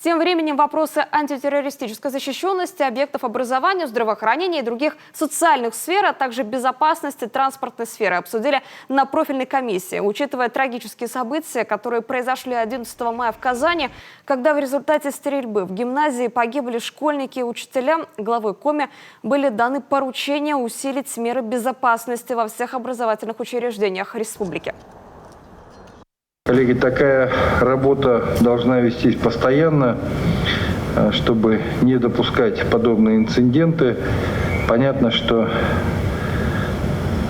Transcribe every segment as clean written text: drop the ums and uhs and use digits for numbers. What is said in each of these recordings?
Тем временем вопросы антитеррористической защищенности объектов образования, здравоохранения и других социальных сфер, а также безопасности транспортной сферы обсудили на профильной комиссии. Учитывая трагические события, которые произошли 11 мая в Казани, когда в результате стрельбы в гимназии погибли школьники и учителя, главой Коми были даны поручения усилить меры безопасности во всех образовательных учреждениях республики. Коллеги, такая работа должна вестись постоянно, чтобы не допускать подобные инциденты. Понятно, что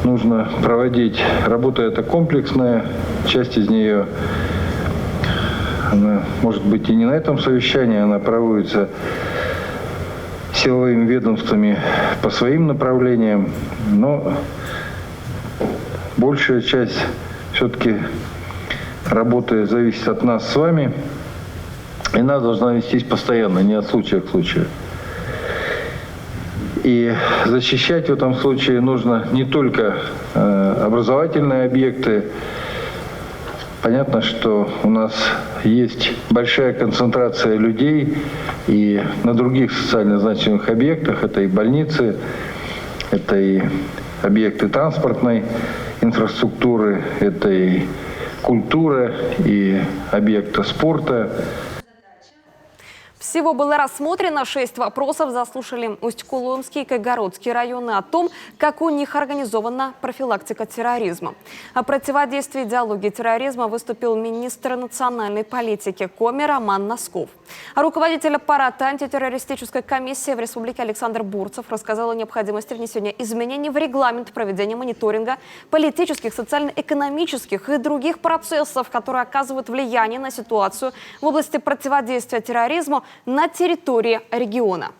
нужно проводить работа эта комплексная, часть из нее, она, может быть, и не на этом совещании, она проводится силовыми ведомствами по своим направлениям, но большая часть все-таки работа зависит от нас с вами, и она должна вестись постоянно, не от случая к случаю. И защищать в этом случае нужно не только образовательные объекты. Понятно, что у нас есть большая концентрация людей и на других социально значимых объектах. Это и больницы, это и объекты транспортной инфраструктуры, это и культура и объекты спорта. Всего было рассмотрено 6 вопросов. Заслушали Усть-Кулымский и Кайгородский районы о том, как у них организована профилактика терроризма. О противодействии идеологии терроризма выступил министр национальной политики Коми Роман Носков. А руководитель аппарата антитеррористической комиссии в республике Александр Бурцев рассказал о необходимости внесения изменений в регламент проведения мониторинга политических, социально-экономических и других процессов, которые оказывают влияние на ситуацию в области противодействия терроризму на территории региона.